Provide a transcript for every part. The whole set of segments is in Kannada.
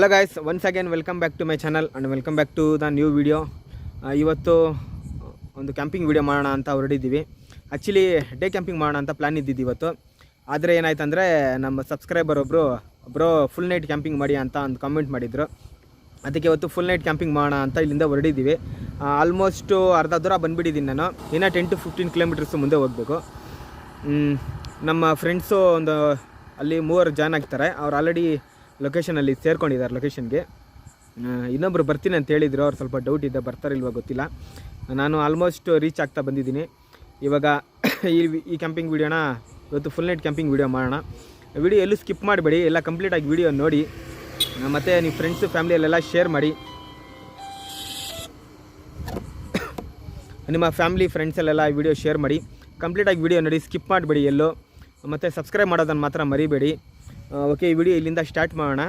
Hello guys, once again welcome back to my channel and welcome back to the new video. ಇವತ್ತು ಒಂದು ಕ್ಯಾಂಪಿಂಗ್ ವಿಡಿಯೋ ಮಾಡೋಣ ಅಂತ ಹೊರಟಿದ್ದೀವಿ. ಆ್ಯಕ್ಚುಲಿ ಡೇ ಕ್ಯಾಂಪಿಂಗ್ ಮಾಡೋಣ ಅಂತ ಪ್ಲ್ಯಾನ್ ಇದ್ದಿದ್ದು ಇವತ್ತು. ಆದರೆ ಏನಾಯ್ತು ಅಂದರೆ ನಮ್ಮ ಸಬ್ಸ್ಕ್ರೈಬರ್ ಒಬ್ಬರು ಫುಲ್ ನೈಟ್ ಕ್ಯಾಂಪಿಂಗ್ ಮಾಡಿ ಅಂತ ಒಂದು ಕಮೆಂಟ್ ಮಾಡಿದರು. ಅದಕ್ಕೆ ಇವತ್ತು ಫುಲ್ ನೈಟ್ ಕ್ಯಾಂಪಿಂಗ್ ಮಾಡೋಣ ಅಂತ ಇಲ್ಲಿಂದ ಹೊರಟಿದ್ದೀವಿ. ಆಲ್ಮೋಸ್ಟು ಅರ್ಧ ದೂರ ಬಂದುಬಿಟ್ಟಿದ್ದೀನಿ ನಾನು. ಇನ್ನೂ 10 to 15 ಕಿಲೋಮೀಟರ್ಸು ಮುಂದೆ ಹೋಗಬೇಕು. ನಮ್ಮ ಫ್ರೆಂಡ್ಸು ಒಂದು ಅಲ್ಲಿ 3 ಜಾಯ್ನ್ ಆಗ್ತಾರೆ. ಅವ್ರು ಆಲ್ರೆಡಿ ಲೊಕೇಶನಲ್ಲಿ ಸೇರ್ಕೊಂಡಿದ್ದಾರೆ ಲೊಕೇಶನ್ಗೆ. ಇನ್ನೊಬ್ಬರು ಬರ್ತೀನಿ ಅಂತ ಹೇಳಿದರು. ಅವ್ರು ಸ್ವಲ್ಪ ಡೌಟ್ ಇದೆ, ಬರ್ತಾರಿಲ್ವ ಗೊತ್ತಿಲ್ಲ. ನಾನು ಆಲ್ಮೋಸ್ಟ್ ರೀಚ್ ಆಗ್ತಾ ಬಂದಿದ್ದೀನಿ. ಇವಾಗ ಈ ಕ್ಯಾಂಪಿಂಗ್ ವೀಡಿಯೋನ ಇವತ್ತು ಫುಲ್ ನೈಟ್ ಕ್ಯಾಂಪಿಂಗ್ ವೀಡಿಯೋ ಮಾಡೋಣ. ವಿಡಿಯೋ ಎಲ್ಲೂ ಸ್ಕಿಪ್ ಮಾಡಬೇಡಿ, ಎಲ್ಲ ಕಂಪ್ಲೀಟಾಗಿ ವಿಡಿಯೋ ನೋಡಿ. ಮತ್ತು ನೀವು ಫ್ರೆಂಡ್ಸು ಫ್ಯಾಮಿಲಿಯಲ್ಲೆಲ್ಲ ಶೇರ್ ಮಾಡಿ. ನಿಮ್ಮ ಫ್ಯಾಮಿಲಿ ಫ್ರೆಂಡ್ಸಲ್ಲೆಲ್ಲ ಈ ವಿಡಿಯೋ ಶೇರ್ ಮಾಡಿ. ಕಂಪ್ಲೀಟಾಗಿ ವಿಡಿಯೋ ನೋಡಿ, ಸ್ಕಿಪ್ ಮಾಡಬೇಡಿ ಎಲ್ಲೋ. ಮತ್ತು ಸಬ್ಸ್ಕ್ರೈಬ್ ಮಾಡೋದನ್ನು ಮಾತ್ರ ಮರಿಬೇಡಿ. ಓಕೆ, ಈ ವಿಡಿಯೋ ಇಲ್ಲಿಂದ ಸ್ಟಾರ್ಟ್ ಮಾಡೋಣ.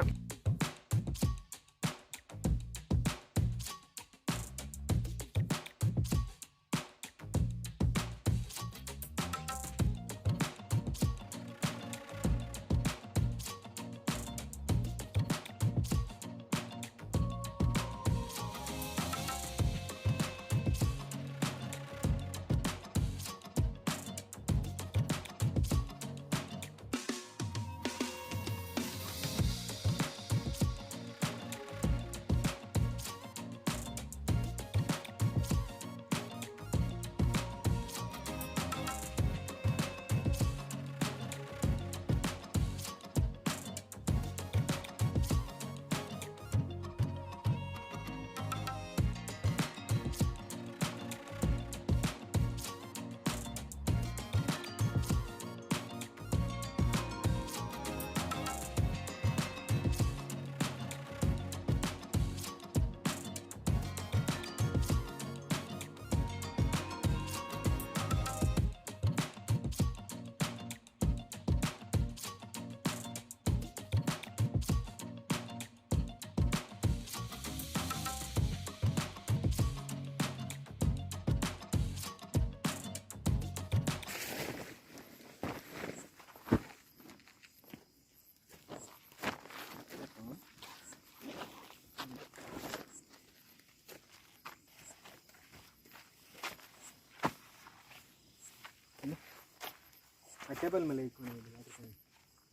ಟೇಬಲ್ ಮೇಲೆ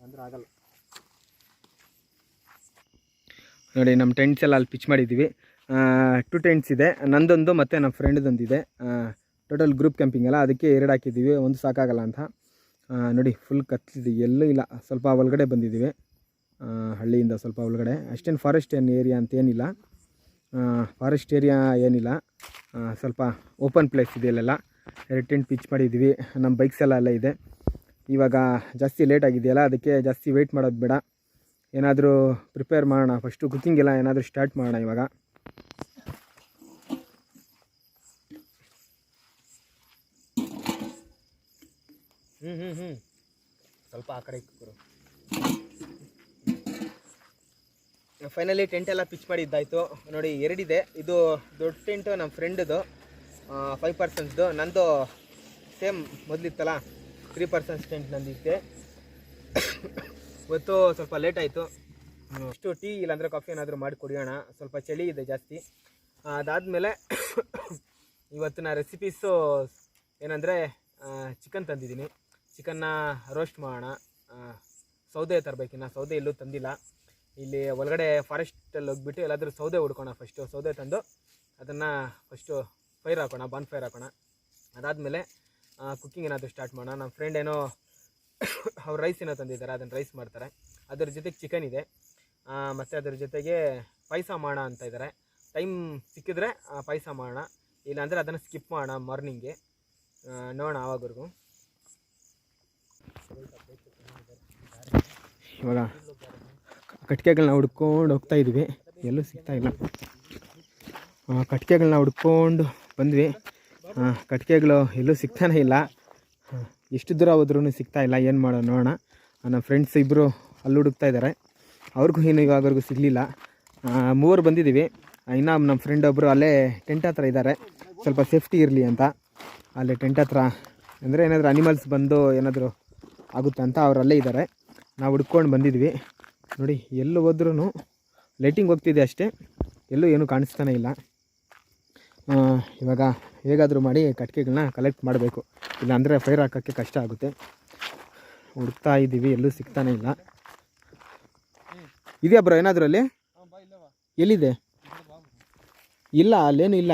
ಅಂದ್ರೆ ಆಗಲ್ಲ ನೋಡಿ. ನಮ್ಮ ಟೆಂಟ್ಸ್ ಎಲ್ಲ ಅಲ್ಲಿ ಪಿಚ್ ಮಾಡಿದ್ದೀವಿ. 2 ಟೆಂಟ್ಸ್ ಇದೆ, ನಂದೊಂದು ಮತ್ತು ನಮ್ಮ ಫ್ರೆಂಡ್ದೊಂದಿದೆ. ಟೋಟಲ್ ಗ್ರೂಪ್ ಕ್ಯಾಂಪಿಂಗ್ ಅಲ್ಲ, ಅದಕ್ಕೆ 2 ಹಾಕಿದ್ದೀವಿ, ಒಂದು ಸಾಕಾಗಲ್ಲ ಅಂತ. ನೋಡಿ, ಫುಲ್ ಕತ್ತಿದೆ, ಎಲ್ಲೂ ಇಲ್ಲ. ಸ್ವಲ್ಪ ಒಳಗಡೆ ಬಂದಿದ್ದೀವಿ, ಹಳ್ಳಿಯಿಂದ ಸ್ವಲ್ಪ ಒಳಗಡೆ. ಅಷ್ಟೇನು ಫಾರೆಸ್ಟ್ ಏರಿಯಾ ಅಂತ ಏನಿಲ್ಲ, ಫಾರೆಸ್ಟ್ ಏರಿಯಾ ಏನಿಲ್ಲ, ಸ್ವಲ್ಪ ಓಪನ್ ಪ್ಲೇಸ್ ಇದೆ. ಅಲ್ಲೆಲ್ಲ 2 ಟೆಂಟ್ ಪಿಚ್ ಮಾಡಿದ್ದೀವಿ. ನಮ್ಮ ಬೈಕ್ಸ್ ಎಲ್ಲ ಅಲ್ಲೇ ಇದೆ. ಇವಾಗ ಜಾಸ್ತಿ ಲೇಟ್ ಆಗಿದೆಯಲ್ಲ, ಅದಕ್ಕೆ ಜಾಸ್ತಿ ವೆಯ್ಟ್ ಮಾಡೋದು ಬೇಡ, ಏನಾದರೂ ಪ್ರಿಪೇರ್ ಮಾಡೋಣ. ಫಸ್ಟು ಕುಕ್ಕಿಂಗ್ ಎಲ್ಲ ಏನಾದರೂ ಸ್ಟಾರ್ಟ್ ಮಾಡೋಣ ಇವಾಗ. ಸ್ವಲ್ಪ ಆ ಕಡೆ ಇಕ್ಕಿರು. ಫೈನಲಿ ಟೆಂಟ್ ಎಲ್ಲ ಪಿಚ್ ಮಾಡಿದ್ದಾಯಿತು ನೋಡಿ. 2 ಇದೆ. ಇದು ದೊಡ್ಡ ಟೆಂಟು ನಮ್ಮ ಫ್ರೆಂಡ್ದು 5 ಪರ್ಸನ್ಸ್ದು. ನಂದು ಸೇಮ್ ಮೊದಲಿತ್ತಲ್ಲ 3 ಪರ್ಸನ್ಸ್ ಟೆಂಟ್ ನಂದಿದ್ದೆ. ಇವತ್ತು ಸ್ವಲ್ಪ ಲೇಟ್ ಆಯಿತು. ಇಷ್ಟು ಟೀ ಇಲ್ಲಾಂದರೆ ಕಾಫಿ ಏನಾದರೂ ಮಾಡಿ ಕುಡಿಯೋಣ, ಸ್ವಲ್ಪ ಚಳಿ ಇದೆ ಜಾಸ್ತಿ. ಅದಾದಮೇಲೆ ಇವತ್ತಿನ ರೆಸಿಪೀಸು ಏನಂದರೆ ಚಿಕನ್ ತಂದಿದ್ದೀನಿ. ಚಿಕನ್ನ ರೋಸ್ಟ್ ಮಾಡೋಣ. ಸೌದೆ ತರಬೇಕಿನ್ನ, ಸೌದೆ ಎಲ್ಲೂ ತಂದಿಲ್ಲ. ಇಲ್ಲಿ ಒಳಗಡೆ ಫಾರೆಸ್ಟಲ್ಲಿ ಹೋಗ್ಬಿಟ್ಟು ಎಲ್ಲಾದರೂ ಸೌದೆ ಹುಡ್ಕೋಣ. ಫಸ್ಟು ಸೌದೆ ತಂದು ಅದನ್ನು ಫಸ್ಟು ಫೈರ್ ಹಾಕೋಣ, ಬಾನ್ ಫೈರ್ ಹಾಕೋಣ. ಅದಾದಮೇಲೆ ಕುಕ್ಕಿಂಗ್ ಏನಾದರೂ ಸ್ಟಾರ್ಟ್ ಮಾಡೋಣ. ನಮ್ಮ ಫ್ರೆಂಡ್ ಏನೋ ಅವ್ರು ರೈಸ್ ಏನೋ ತಂದಿದ್ದಾರೆ, ಅದನ್ನು ರೈಸ್ ಮಾಡ್ತಾರೆ. ಅದರ ಜೊತೆಗೆ ಚಿಕನ್ ಇದೆ, ಮತ್ತು ಅದರ ಜೊತೆಗೆ ಪಾಯಸ ಮಾಡೋಣ ಅಂತ ಇದ್ದಾರೆ. ಟೈಮ್ ಸಿಕ್ಕಿದ್ರೆ ಪಾಯಸ ಮಾಡೋಣ, ಇಲ್ಲಾಂದರೆ ಅದನ್ನು ಸ್ಕಿಪ್ ಮಾಡೋಣ ಮಾರ್ನಿಂಗ್ಗೆ. ನೋಡೋಣ ಆವಾಗವರೆಗೂ. ಇವಾಗ ಕಟ್ಟಿಗೆಗಳನ್ನ ಹುಡ್ಕೊಂಡು ಹೋಗ್ತಾಯಿದ್ವಿ, ಎಲ್ಲೂ ಸಿಗ್ತಾಯಿಲ್ಲ. ಕಟ್ಟಿಗೆಗಳನ್ನ ಹುಡ್ಕೊಂಡು ಬಂದ್ವಿ. ಕಟ್ಟಿಗೆಗಳು ಎಲ್ಲೂ ಸಿಗ್ತಾನೇ ಇಲ್ಲ. ಎಷ್ಟು ದೂರ ಹೋದ್ರೂ ಸಿಗ್ತಾಯಿಲ್ಲ. ಏನು ಮಾಡೋಣ ನೋಡೋಣ. ನಮ್ಮ ಫ್ರೆಂಡ್ಸ್ ಇಬ್ಬರು ಅಲ್ಲಿ ಹುಡುಕ್ತಾ ಇದ್ದಾರೆ, ಅವ್ರಿಗೂ ಏನು ಇವಾಗವರೆಗೂ ಸಿಗಲಿಲ್ಲ. 3 ಬಂದಿದ್ದೀವಿ. ಇನ್ನು ನಮ್ಮ ಫ್ರೆಂಡ್ ಒಬ್ಬರು ಅಲ್ಲೇ ಟೆಂಟ್ ಹತ್ರ ಇದ್ದಾರೆ, ಸ್ವಲ್ಪ ಸೇಫ್ಟಿ ಇರಲಿ ಅಂತ. ಅಲ್ಲೇ ಟೆಂಟ್ ಹತ್ರ ಅಂದರೆ ಏನಾದರೂ ಅನಿಮಲ್ಸ್ ಬಂದು ಏನಾದರೂ ಆಗುತ್ತೆ ಅಂತ ಅವರಲ್ಲೇ ಇದ್ದಾರೆ. ನಾವು ಹುಡ್ಕೊಂಡು ಬಂದಿದ್ವಿ ನೋಡಿ. ಎಲ್ಲಿ ಹೋದ್ರೂ ಲೈಟಿಂಗ್ ಹೋಗ್ತಿದೆ ಅಷ್ಟೇ, ಎಲ್ಲೂ ಏನೂ ಕಾಣಿಸ್ತಾನೆ ಇಲ್ಲ. ಇವಾಗ ಹೇಗಾದರೂ ಮಾಡಿ ಕಟ್ಟಿಗೆಗಳನ್ನ ಕಲೆಕ್ಟ್ ಮಾಡಬೇಕು, ಇಲ್ಲಾಂದರೆ ಫೈರ್ ಹಾಕೋಕ್ಕೆ ಕಷ್ಟ ಆಗುತ್ತೆ. ಹುಡುಕ್ತಾ ಇದ್ದೀವಿ, ಎಲ್ಲೂ ಸಿಗ್ತಾನೆ ಇಲ್ಲ. ಇದೆಯಾ ಬ್ರೋ ಏನಾದರೂ ಅಲ್ಲಿ? ಎಲ್ಲಿದೆ? ಇಲ್ಲ, ಅಲ್ಲೇನು ಇಲ್ಲ.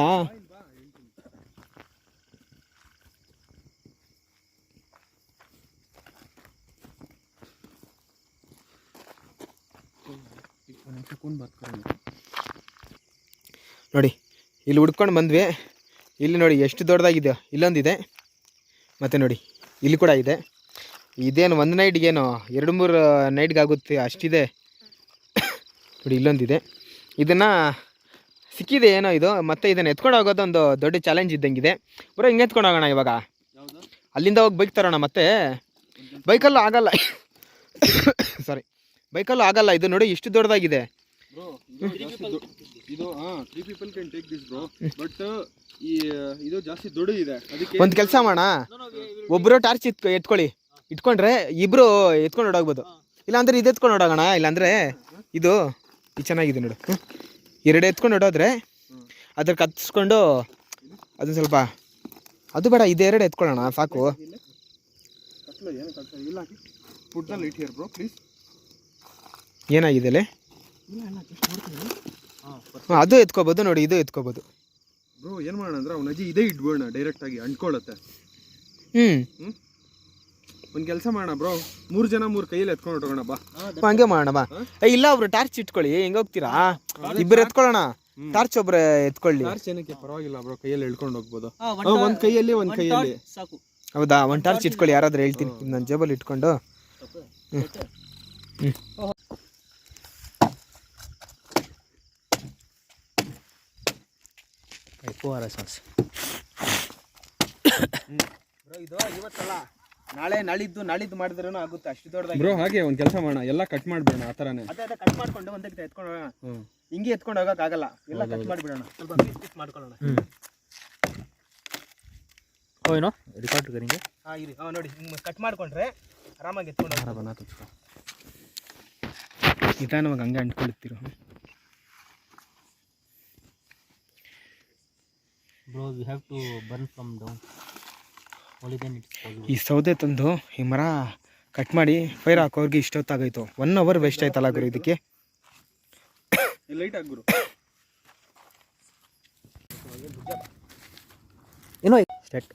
ನೋಡಿ ಇಲ್ಲಿ ಹುಡ್ಕೊಂಡು ಬಂದ್ವಿ. ಇಲ್ಲಿ ನೋಡಿ ಎಷ್ಟು ದೊಡ್ಡದಾಗಿದೆ. ಇಲ್ಲೊಂದಿದೆ, ಮತ್ತು ನೋಡಿ ಇಲ್ಲಿ ಕೂಡ ಇದೆ. ಇದೇನು ಒಂದು ನೈಟ್ಗೇನು 2-3 ನೈಟ್ಗಾಗುತ್ತೆ ಅಷ್ಟಿದೆ. ನೋಡಿ ಇಲ್ಲೊಂದಿದೆ. ಇದನ್ನು ಸಿಕ್ಕಿದೆ ಏನೋ ಇದು, ಮತ್ತು ಇದನ್ನು ಎತ್ಕೊಂಡು ಹೋಗೋದು ಒಂದು ದೊಡ್ಡ ಚಾಲೆಂಜ್ ಇದ್ದಂಗಿದೆ. ಬರೋ ಹಿಂಗೆ ಎತ್ಕೊಂಡು ಹೋಗೋಣ ಇವಾಗ. ಅಲ್ಲಿಂದ ಹೋಗಿ ಬೈಕ್ ತರೋಣ. ಮತ್ತೆ ಬೈಕಲ್ಲೂ ಆಗಲ್ಲ ಸಾರಿ, ಬೈಕಲ್ಲೂ ಆಗಲ್ಲ. ಇದು ನೋಡಿ ಎಷ್ಟು ದೊಡ್ಡದಾಗಿದೆ. ಒಂದು ಕೆಲಸ ಮಾಡೋಣ, ಒಬ್ಬರು ಟಾರ್ಚ್ ಇಟ್ಕೊಂಡ್ರೆ ಇಬ್ರು ಎತ್ಕೊಂಡು ಹೊಡೋಗ್ಬೋದು. ಇಲ್ಲಾಂದ್ರೆ ಇದು ಎತ್ಕೊಂಡು ಹೊಡೋಗೋಣ. ಇಲ್ಲಾಂದ್ರೆ ಇದು ಚೆನ್ನಾಗಿದೆ ನೋಡು. 2 ಎತ್ಕೊಂಡು ಹೊಡೋದ್ರೆ ಅದ್ರ ಕತ್ಸ್ಕೊಂಡು ಅದನ್ನ ಸ್ವಲ್ಪ, ಅದು ಬೇಡ, ಇದು 2 ಎತ್ಕೊಳ್ಳೋಣ ಸಾಕು. ಏನಾಗಿದೆ ಅದು ಎತ್ಕೋಬೋದು ನೋಡಿ, ಇದು ಎತ್ಕೋಬೋದು. ಬ್ರೋ ಏನು ಮಾಡೋಣ ಅಂದ್ರೆ ಅವ್ನ ಅಜ್ಜಿ ಇದೇ ಇಟ್ಬೋಣ, ಡೈರೆಕ್ಟಾಗಿ ಅಂಟ್ಕೊಳ್ಳುತ್ತೆ. ಒಂದು ಕೆಲಸ ಮಾಡೋಣ ಬ್ರೋ, 3 ಜನ 3 ಕೈಯಲ್ಲಿ ಎತ್ಕೊಂಡು ಹೊಟ್ಟೋಗೋಣ ಬಾ. ಹಂಗೆ ಮಾಡೋಣ ಬಾ. ಇಲ್ಲ, ಒಬ್ರು ಟಾರ್ಚ್ ಇಟ್ಕೊಳ್ಳಿ. ಹೆಂಗೆ ಹೋಗ್ತೀರಾ? ಇಬ್ಬರು ಎತ್ಕೊಳ್ಳೋಣ, ಟಾರ್ಚ್ ಒಬ್ರು ಎತ್ಕೊಳ್ಳಿ. ಟಾರ್ಚ್ ಏನಕ್ಕೆ ಪರವಾಗಿಲ್ಲ ಬ್ರೋ, ಕೈಯಲ್ಲಿ ಎಳ್ಕೊಂಡು ಹೋಗ್ಬೋದು. ಒಂದು ಕೈಯಲ್ಲಿ ಒಂದು ಕೈಯಲ್ಲಿ ಸಾಕು. ಹೌದಾ? ಒಂದು ಟಾರ್ಚ್ ಇಟ್ಕೊಳ್ಳಿ, ಯಾರಾದ್ರೂ ಹೇಳ್ತೀನಿ. ನನ್ನ ಜೇಬಲ್ಲಿ ಇಟ್ಕೊಂಡು ಇದು ಇವತ್ತಲ್ಲ, ನಾಳಿದ್ದು ಮಾಡಿದ್ರೂ ಆಗುತ್ತೆ. ಅಷ್ಟು ದೊಡ್ಡದಾಗಿ ಬ್ರೋ. ಹಾಗೆ ಒಂದು ಕೆಲಸ ಮಾಡೋಣ, ಎಲ್ಲ ಕಟ್ ಮಾಡ್ಬಿಡೋಣ. ಆ ಥರನೇ ಅದೇ ಕಟ್ ಮಾಡ್ಕೊಂಡು ಒಂದಕ್ಕೆ ಎತ್ಕೊಂಡು ಹೋಗೋಣ. ಹಿಂಗೆ ಎತ್ಕೊಂಡು ಹೋಗೋಕ್ಕಾಗಲ್ಲ, ಎಲ್ಲ ಕಟ್ ಮಾಡಿಬಿಡೋಣ. ಸ್ವಲ್ಪ ಪೀಸ್ ಮಾಡ್ಕೊಳ್ಳೋಣ. ಏನೋ ರಿಕಾರ್ಡ್ ಕರಿಂಗೆ ಇರಿ. ನೋಡಿ ಹಿಂಗೆ ಕಟ್ ಮಾಡ್ಕೊಂಡ್ರೆ ಆರಾಮಾಗಿ ಎತ್ಕೊಂಡು ನಿಧಾನವಾಗಿ ಹಂಗೆ ಅಂಟ್ಕೊಳ್ತಿರೋ. Bro, we have to burn from down. ಈ ಸೌದೆ ತಂದು ಈ ಮರ ಕಟ್ ಮಾಡಿ ಫೈರ್ ಹಾಕೋರ್ಗೆ ಇಷ್ಟೊತ್ತಾಗೈತು. 1 ಅವರ್ ವೇಸ್ಟ್ ಆಯ್ತಲ್ಲ ಗುರು ಇದಕ್ಕೆ. ಲೈಟ್ ಆಗ್ಗುರು ಏನೋ ಸ್ಟಾರ್ಟ್.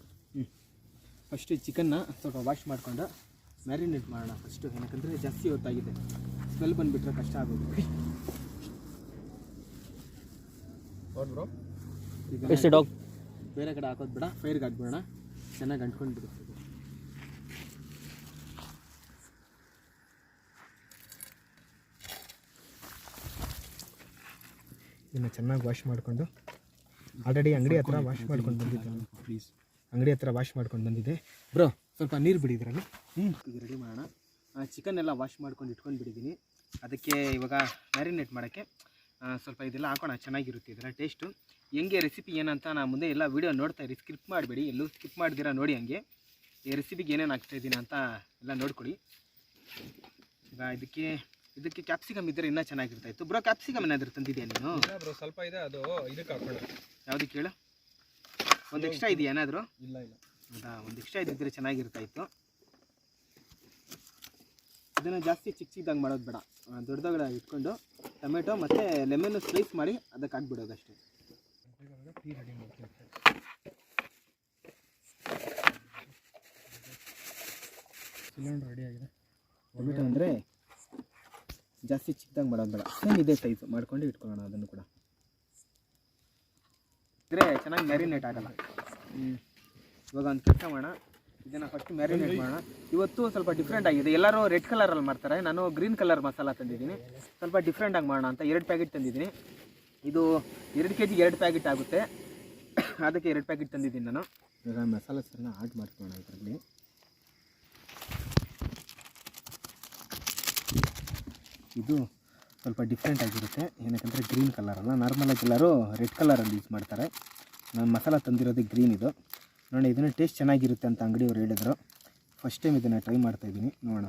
ಫಸ್ಟು ಚಿಕನ್ನ ಸ್ವಲ್ಪ ವಾಶ್ ಮಾಡ್ಕೊಂಡು ಮ್ಯಾರಿನೇಟ್ ಮಾಡೋಣ ಫಸ್ಟು. ಏನಕ್ಕಂದರೆ ಜಾಸ್ತಿ ಹೊತ್ತಾಗಿದೆ, ಸ್ಮೆಲ್ ಬಂದುಬಿಟ್ರೆ ಕಷ್ಟ ಆಗೋದು. ಬ್ರೋ ಎಷ್ಟು ಡಾಗ್ ಬೇರೆ ಕಡೆ ಹಾಕೋದು ಬೇಡ, ಫೈರ್ಗೆ ಹಾಕ್ಬಿಡೋಣ. ಚೆನ್ನಾಗಿ ಅಂಟ್ಕೊಂಡು ಬಿಡುತ್ತೆ. ಇದನ್ನು ಚೆನ್ನಾಗಿ ವಾಶ್ ಮಾಡಿಕೊಂಡು, ಆಲ್ರೆಡಿ ಅಂಗಡಿ ಹತ್ರ ವಾಶ್ ಮಾಡ್ಕೊಂಡು ಬಂದಿದ್ದೆ. ಪ್ಲೀಸ್, ಅಂಗಡಿ ಹತ್ರ ವಾಶ್ ಮಾಡ್ಕೊಂಡು ಬಂದಿದ್ದೆ. ಬ್ರೋ ಸ್ವಲ್ಪ ನೀರು ಬಿಡಿದ್ರಲ್ಲಿ. ಈಗ ರೆಡಿ ಮಾಡೋಣ. ಚಿಕನ್ ಎಲ್ಲ ವಾಶ್ ಮಾಡ್ಕೊಂಡು ಇಟ್ಕೊಂಡು ಬಿಟ್ಟಿದ್ದೀನಿ. ಅದಕ್ಕೆ ಇವಾಗ ಮ್ಯಾರಿನೇಟ್ ಮಾಡೋಕ್ಕೆ ಸ್ವಲ್ಪ ಇದೆಲ್ಲ ಹಾಕೋಣ. ಚೆನ್ನಾಗಿರುತ್ತೆ ಇದೆಲ್ಲ ಟೇಸ್ಟು. ಹೆಂಗೆ ರೆಸಿಪಿ ಏನಂತ ನಾನು ಮುಂದೆ ಎಲ್ಲ ವೀಡಿಯೋ ನೋಡ್ತಾ ಇರಿ, ಸ್ಕಿಪ್ ಮಾಡಬೇಡಿ, ಎಲ್ಲೂ ಸ್ಕಿಪ್ ಮಾಡ್ದಿರಾ ನೋಡಿ. ಹಂಗೆ ಈ ರೆಸಿಪಿಗೆ ಏನೇನು ಹಾಕ್ತಾಯಿದ್ದೀನಿ ಅಂತ ಎಲ್ಲ ನೋಡ್ಕೊಳ್ಳಿ. ಈಗ ಇದಕ್ಕೆ ಕ್ಯಾಪ್ಸಿಕಮ್ ಇದ್ದರೆ ಇನ್ನೂ ಚೆನ್ನಾಗಿರ್ತಾಯಿತ್ತು. ಬ್ರೋ ಕ್ಯಾಪ್ಸಿಕಮ್ ಏನಾದರೂ ತಂದಿದೆಯಾ ನೀನು? ಬ್ರೋ ಸ್ವಲ್ಪ ಇದೆ, ಅದು ಇದಕ್ಕೆ ಹಾಕೋಣ. ಯಾವುದಕ್ಕೆ ಹೇಳು? ಒಂದು ಎಕ್ಸ್ಟ್ರಾ ಇದೆಯಾ ಏನಾದರೂ? ಇಲ್ಲ. ಹೌದಾ? ಒಂದು ಎಕ್ಸ್ಟ್ರಾ ಇದ್ದಿದ್ದರೆ ಚೆನ್ನಾಗಿರ್ತಾಯಿತ್ತು. ಇದನ್ನು ಜಾಸ್ತಿ ಚಿಕ್ಕದಾಗಿ ಮಾಡೋದು ಬೇಡ, ದೊಡ್ಡದಾಗಿ ಇಟ್ಕೊಂಡು ಟೊಮೆಟೊ ಮತ್ತು ಲೆಮನ್ ಸ್ಲೈಸ್ ಮಾಡಿ ಅದಕ್ಕೆ ಹಾಕ್ಬಿಡೋದು ಅಷ್ಟೇ. ಟೀ ರೆಡಿ ಮಾಡ್ತೀನಿ. ಸಿಲಿಂಡರ್ ರೆಡಿ ಆಗಿದೆ. ಟೊಮೆಟೊ ಅಂದರೆ ಜಾಸ್ತಿ ಚಿಕ್ಕದಾಗಿ ಮಾಡೋದು ಬೇಡ, ಸೇಮ್ ಇದೇ ಸೈಜು ಮಾಡ್ಕೊಂಡು ಇಟ್ಕೊಳ್ಳೋಣ. ಅದನ್ನು ಕೂಡ ಇದ್ರೆ ಚೆನ್ನಾಗಿ ಮ್ಯಾರಿನೇಟ್ ಆಗಲ್ಲ. ಇವಾಗ ಒಂದು ಕೆಲಸ ಮಾಡೋಣ, ಇದನ್ನು ಫಸ್ಟ್ ಮ್ಯಾರಿನೇಟ್ ಮಾಡೋಣ. ಇವತ್ತು ಸ್ವಲ್ಪ ಡಿಫ್ರೆಂಟ್ ಆಗಿದೆ. ಎಲ್ಲರೂ ರೆಡ್ ಕಲರಲ್ಲಿ ಮಾಡ್ತಾರೆ, ನಾನು ಗ್ರೀನ್ ಕಲರ್ ಮಸಾಲ ತಂದಿದ್ದೀನಿ. ಸ್ವಲ್ಪ ಡಿಫ್ರೆಂಟಾಗಿ ಮಾಡೋಣ ಅಂತ 2 ಪ್ಯಾಕೆಟ್ ತಂದಿದ್ದೀನಿ. ಇದು 2 kg 2 ಪ್ಯಾಕೆಟ್ ಆಗುತ್ತೆ, ಅದಕ್ಕೆ 2 ಪ್ಯಾಕೆಟ್ ತಂದಿದ್ದೀನಿ ನಾನು. ಇವಾಗ ಮಸಾಲ ಸರನ್ನ ಆಡ್ ಮಾಡ್ಕೊಳ್ಳೋಣ ಇದರಲ್ಲಿ. ಇದು ಸ್ವಲ್ಪ ಡಿಫ್ರೆಂಟ್ ಆಗಿರುತ್ತೆ, ಏನಕ್ಕಂದರೆ ಗ್ರೀನ್ ಕಲರ್ ಅಲ್ಲ. ನಾರ್ಮಲಾಗಿ ಎಲ್ಲರೂ ರೆಡ್ ಕಲರಲ್ಲಿ ಯೂಸ್ ಮಾಡ್ತಾರೆ. ನಾನು ಮಸಾಲ ತಂದಿರೋದು ಗ್ರೀನ್ ಇದು. ನೋಡಿ, ಇದನ್ನು ಟೇಸ್ಟ್ ಚೆನ್ನಾಗಿರುತ್ತೆ ಅಂತ ಅಂಗಡಿಯವ್ರು ಹೇಳಿದ್ರು. ಫಸ್ಟ್ ಟೈಮ್ ಇದನ್ನು ಟ್ರೈ ಮಾಡ್ತಾಯಿದ್ದೀನಿ, ನೋಡೋಣ.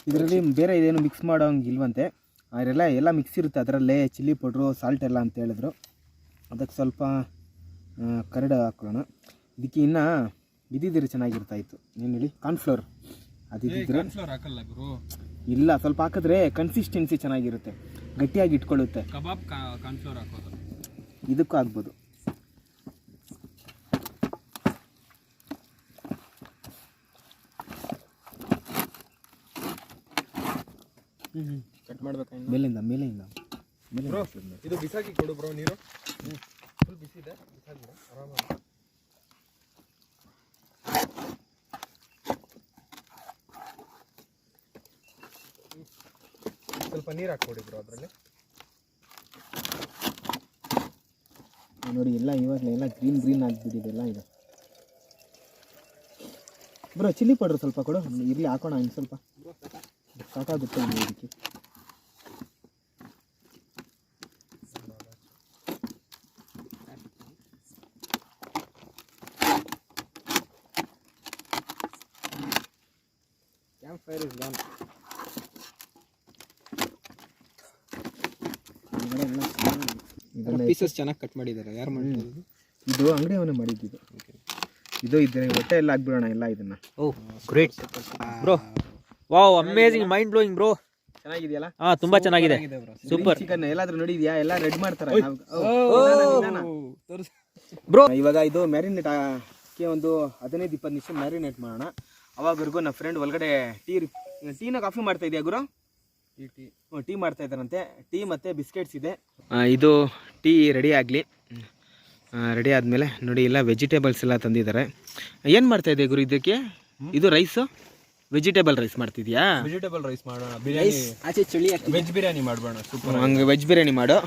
ಇದರಲ್ಲಿ ಬೇರೆ ಇದೇನು ಮಿಕ್ಸ್ ಮಾಡೋಂಗಿಲ್ವಂತೆ. ಎಲ್ಲ ಮಿಕ್ಸ್ ಇರುತ್ತೆ ಅದರಲ್ಲೇ, ಚಿಲ್ಲಿ ಪೌಡ್ರು, ಸಾಲ್ಟ್ ಎಲ್ಲ ಅಂತ ಹೇಳಿದ್ರು. ಅದಕ್ಕೆ ಸ್ವಲ್ಪ ಕರಡು ಹಾಕೊಳ್ಳೋಣ. ಇದಕ್ಕೆ ಇನ್ನೂ ಇದ್ದಿದ್ರೆ ಚೆನ್ನಾಗಿರ್ತಾಯಿತ್ತು. ಏನು ಹೇಳಿ, ಕಾರ್ನ್ಫ್ಲೋರ್ ಅದಿದ್ದರೆ ಹಾಕಲ್ಲ ಗುರು. ಇಲ್ಲ, ಸ್ವಲ್ಪ ಹಾಕಿದ್ರೆ ಕನ್ಸಿಸ್ಟೆನ್ಸಿ ಚೆನ್ನಾಗಿರುತ್ತೆ, ಗಟ್ಟಿಯಾಗಿ ಇಟ್ಕೊಳ್ಳುತ್ತೆ. ಕಬಾಬ್ ಕಾರ್ನ್ಫ್ಲೋರ್ ಹಾಕೋದು, ಇದಕ್ಕೂ ಆಗ್ಬೋದು. ಕಟ್ ಮಾಡ್ಬೇಕಾ? ಮೇಲಿಂದ ಬ್ರೋ ಇದು ಬಿಸಾಕಿ ಕೊಡು ಬ್ರೋ ನೀರು. ಫುಲ್ ಬಿಸಿ ಇದೆ, ಬಿಸಾಕಿಬಿಡು ಆರಾಮಾಗಿ. ಸ್ವಲ್ಪ ನೀರು ಹಾಕ್ಕೊಡಿ ಬ್ರೋ ಅದರಲ್ಲಿ. ನೋಡಿ ಎಲ್ಲ ಇವಾಗಲೇ ಎಲ್ಲ ಗ್ರೀನ್ ಆಗಿಬಿಟ್ಟಿದೆ ಎಲ್ಲ ಇದು. ಬ್ರೋ ಚಿಲ್ಲಿ ಪೌಡ್ರ್ ಸ್ವಲ್ಪ ಕೊಡು, ಇರಲಿ ಹಾಕೋಣ ಇನ್ನು ಸ್ವಲ್ಪ ಸಾಕಾಗುತ್ತೆ ಇದಕ್ಕೆ. Camp fire is done. Pieces ಚೆನ್ನಾಗಿ ಕಟ್ ಮಾಡಿದ್ದಾರೆ. ಯಾರು ಮಾಡಿರೋದು? ಇದು ಅಂಗಡಿಯವನೇ ಮಾಡಿದ್ದು. ಇದು ಇದ್ರೆ ಹೊಟ್ಟೆ ಎಲ್ಲ ಹಾಕ್ಬಿಡೋಣ ಎಲ್ಲ ಇದನ್ನ. Oh great bro, wow amazing, mind blowing bro. ಚೆನ್ನಾಗಿದೆಯಲ್ಲ? ತುಂಬಾ ಚೆನ್ನಾಗಿದೆ, ಸೂಪರ್. ಚಿಕನ್ ಎಲ್ಲಾದ್ರೂ ನೋಡಿದ್ಯಾ? ಎಲ್ಲ ರೆಡ್ ಮಾಡ್ತಾರೆ ಬ್ರೋ. ಇವಾಗ ಇದು ಮ್ಯಾರಿನೇಟ್ ಗೆ ಒಂದು 15-20 ನಿಮಿಷ ಮ್ಯಾರಿನೇಟ್ ಮಾಡೋಣ. ಅವಾಗವರೆಗೂ ನಮ್ಮ ಫ್ರೆಂಡ್ ಒಳಗಡೆ ಟೀನ ಕಾಫಿ ಮಾಡ್ತಾ ಇದೆಯಾ ಗುರು? ಟೀ ಮಾಡ್ತಾ ಇದ್ದಾರಂತೆ. ಟೀ ಮತ್ತು ಬಿಸ್ಕೆಟ್ಸ್ ಇದೆ. ಇದು ಟೀ ರೆಡಿ ಆಗಲಿ. ರೆಡಿ ಆದಮೇಲೆ ನೋಡಿ ಎಲ್ಲ ವೆಜಿಟೇಬಲ್ಸ್ ಎಲ್ಲ ತಂದಿದ್ದಾರೆ. ಏನು ಮಾಡ್ತಾ ಇದೆ ಗುರು ಇದಕ್ಕೆ? ಇದು ರೈಸು, ವೆಜಿಟೇಬಲ್ ರೈಸ್ ಮಾಡ್ತಿದ್ಯಾ? ವೆಜಿಟೇಬಲ್ ರೈಸ್ ಮಾಡೋಣ, ಬಿರಿಯಾನಿ ಆಚೆ ಚಳಿ ವೆಜ್ ಬಿರಿಯಾನಿ ಮಾಡೋಣ. ಸೂಪರ್. ಹಂಗೆ ವೆಜ್ ಬಿರಿಯಾನಿ ಮಾಡು.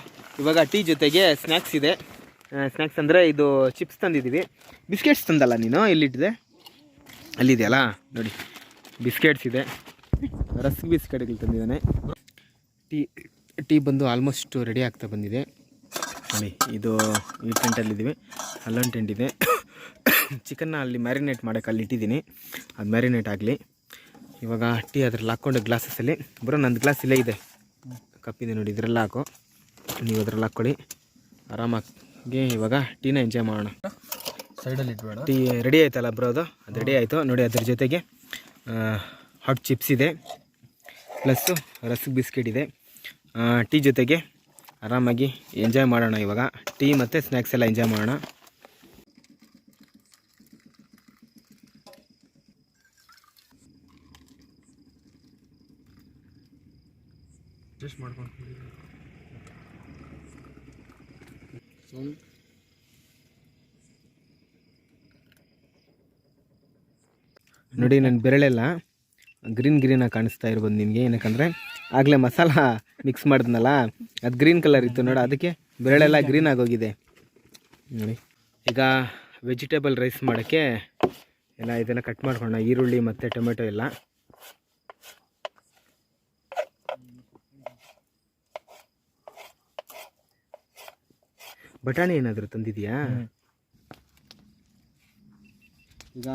ಇವಾಗ ಟೀ ಜೊತೆಗೆ ಸ್ನ್ಯಾಕ್ಸ್ ಇದೆ. ಸ್ನ್ಯಾಕ್ಸ್ ಅಂದರೆ ಇದು ಚಿಪ್ಸ್ ತಂದಿದ್ದೀವಿ. ಬಿಸ್ಕೆಟ್ಸ್ ತಂದಲ್ಲ ನೀನು? ಎಲ್ಲಿಟ್ಟಿದೆ? ಅಲ್ಲಿದೆಯಲ್ಲ ನೋಡಿ, ಬಿಸ್ಕೆಟ್ಸ್ ಇದೆ, ರಸ್ಕ್ ಬಿಸ್ಕೆಟ್ಗಳು ತಂದಿದ್ದಾನೆ. ಟೀ ಬಂದು ಆಲ್ಮೋಸ್ಟ್ ರೆಡಿ ಆಗ್ತಾ ಬಂದಿದೆ ನೋಡಿ. ಇದು ಈ ಟೆಂಟಲ್ಲಿದ್ದೀವಿ, ಅಲ್ಲೊಂದು ಟೆಂಟ್ ಇದೆ. ಚಿಕನ್ನ ಅಲ್ಲಿ ಮ್ಯಾರಿನೇಟ್ ಮಾಡೋಕ್ಕೆ ಅಲ್ಲಿ ಇಟ್ಟಿದ್ದೀನಿ, ಅದು ಮ್ಯಾರಿನೇಟ್ ಆಗಲಿ. ಇವಾಗ ಟೀ ಅದ್ರಲ್ಲಿ ಹಾಕ್ಕೊಂಡು ಗ್ಲಾಸಸ್ಸಲ್ಲಿ. ಬರೋ ನಂದು ಗ್ಲಾಸ್ ಇಲ್ಲೇ ಇದೆ, ಕಪ್ಪಿದೆ ನೋಡಿ, ಇದರೆಲ್ಲ ಹಾಕೋ, ನೀವು ಅದ್ರಲ್ಲಿ ಹಾಕ್ಕೊಳ್ಳಿ ಆರಾಮಾಗಿ. ಇವಾಗ ಟೀನ ಎಂಜಾಯ್ ಮಾಡೋಣ. ಸೈಡಲ್ಲಿ ಇಟ್ಬೇಡ. ಟೀ ರೆಡಿ ಆಯ್ತಲ್ಲ ಬ್ರೋ? ಅದು ರೆಡಿ ಆಯಿತು ನೋಡಿ. ಅದ್ರ ಜೊತೆಗೆ ಹಾಟ್ ಚಿಪ್ಸ್ ಇದೆ, ಪ್ಲಸ್ಸು ರಸ್ಕ್ ಬಿಸ್ಕೆಟ್ ಇದೆ. ಟೀ ಜೊತೆಗೆ ಆರಾಮಾಗಿ ಎಂಜಾಯ್ ಮಾಡೋಣ. ಇವಾಗ ಟೀ ಮತ್ತು ಸ್ನ್ಯಾಕ್ಸ್ ಎಲ್ಲ ಎಂಜಾಯ್ ಮಾಡೋಣ. ಅಡ್ಜಸ್ಟ್ ಮಾಡ್ಕೊಂಡು ನೋಡಿ, ನನ್ನ ಬೆರಳೆಲ್ಲ ಗ್ರೀನಾಗಿ ಕಾಣಿಸ್ತಾ ಇರ್ಬೋದು ನಿಮಗೆ. ಏನಕ್ಕಂದರೆ ಆಗಲೇ ಮಸಾಲ ಮಿಕ್ಸ್ ಮಾಡಿದ್ನಲ್ಲ, ಅದು ಗ್ರೀನ್ ಕಲರ್ ಇತ್ತು ನೋಡಿ, ಅದಕ್ಕೆ ಬೆರಳೆಲ್ಲ ಗ್ರೀನ್ ಆಗೋಗಿದೆ ನೋಡಿ. ಈಗ ವೆಜಿಟೇಬಲ್ ರೈಸ್ ಮಾಡೋಕ್ಕೆ ಎಲ್ಲ ಇದೆಲ್ಲ ಕಟ್ ಮಾಡ್ಕೊಳ್ಳೋಣ, ಈರುಳ್ಳಿ ಮತ್ತು ಟೊಮೆಟೊ ಎಲ್ಲ. ಬಟಾಣಿ ಏನಾದರೂ ತಂದಿದೆಯಾ? ಈಗ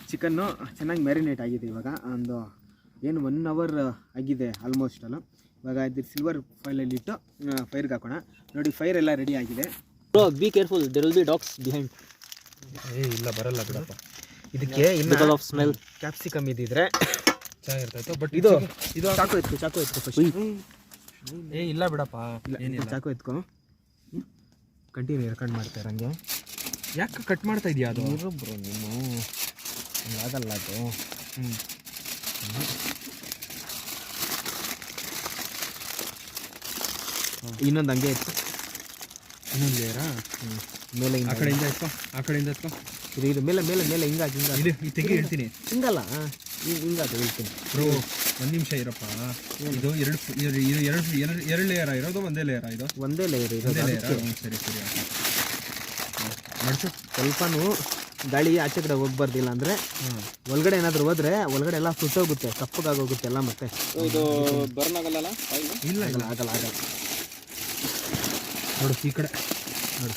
ಚಿಕನ್ನು ಚೆನ್ನಾಗಿ ಮ್ಯಾರಿನೇಟ್ ಆಗಿದೆ. ಇವಾಗ ಒಂದು ಏನು 1 hour ಆಗಿದೆ ಆಲ್ಮೋಸ್ಟ್ ಅಲ್ಲ. ಇವಾಗ ಇದ್ರ ಸಿಲ್ವರ್ ಫೈಲಲ್ಲಿ ಇಟ್ಟು ಫೈರ್ಗೆ ಹಾಕೋಣ ನೋಡಿ. ಫೈರ್ ಎಲ್ಲ ರೆಡಿ ಆಗಿದೆ. Bro be careful, there will be dogs behind. ಇಲ್ಲ ಬರಲ್ಲ ಬಿಡಪ್ಪ. ಇದಕ್ಕೆ ಬಿಕಾಸ್ ಆಫ್ ಸ್ಮೆಲ್ ಕ್ಯಾಪ್ಸಿಕಮ್ ಇದ್ದಿದ್ರೆ ಚೆನ್ನಾಗಿರ್ತಾಯಿತ್ತು. ಬಟ್ ಇದು ಚಾಕು ಎತ್ಕೊ ಫಸ್ಟ್. ಇಲ್ಲ ಬಿಡಪ್ಪ, ಇಲ್ಲ ಚಾಕು ಎತ್ಕೊ. ಕಂಟಿನ್ಯೂ ರೆಕಾರ್ಡ್ ಮಾಡ್ತಾ ಇರಂಗೆ. ಯಾಕೆ ಕಟ್ ಮಾಡ್ತಾ ಇದೆಯಾ? ಅದು ಬ್ರೋ ನೀನು ಆಗಲ್ಲ ಅದು. ಇನ್ನೊಂದು ಹಂಗೆ ಇತ್ತು. ಇನ್ನೊಂದು ಲೇಯರಾ? ಮೇಲೆ ಆ ಕಡೆಯಿಂದ ಎತ್ಕೊ, ಆ ಕಡೆಯಿಂದ ಎತ್ಕೊ. ಇದು ಮೇಲೆ ಮೇಲೆ ಮೇಲೆ ಹಿಂಗಾಗಿ ಇದು ಈ ತೆಗಿ ಹೇಳ್ತೀನಿ. ಹಿಂಗಲ್ಲ, ಹಿಂಗಾದ ಹೇಳ್ತೀನಿ ಬ್ರೋ. 1 ನಿಮಿಷ ಇರಪ್ಪ. ಇದು ಎರಡು ಲೇಯರ ಇರೋದು? ಒಂದೇ ಲೇಯರ ಇದು? ಒಂದೇ ಲೇಯರ್ ಇರೋದು. ಸರಿ ಸರಿ ಮಡ್ಸು. ಸ್ವಲ್ಪನೂ ಗಾಳಿ ಆಚೆ ಕಡೆ ಹೋಗ್ಬಾರ್ದಿಲ್ಲ ಅಂದರೆ ಒಳಗಡೆ ಏನಾದರೂ ಹೋದ್ರೆ ಒಳಗಡೆ ಎಲ್ಲ ಸುಟ್ಟೋಗುತ್ತೆ, ಕಪ್ಪಗಾಗೋಗುತ್ತೆ ಎಲ್ಲ. ಮತ್ತೆ ಇದು ಬರ್ನ್ ಆಗಲ್ಲ? ಇಲ್ಲ ಇಲ್ಲ, ಆಗಲ್ಲ ಆಗಲ್ಲ. ನೋಡು ಈ ಕಡೆ ನೋಡು,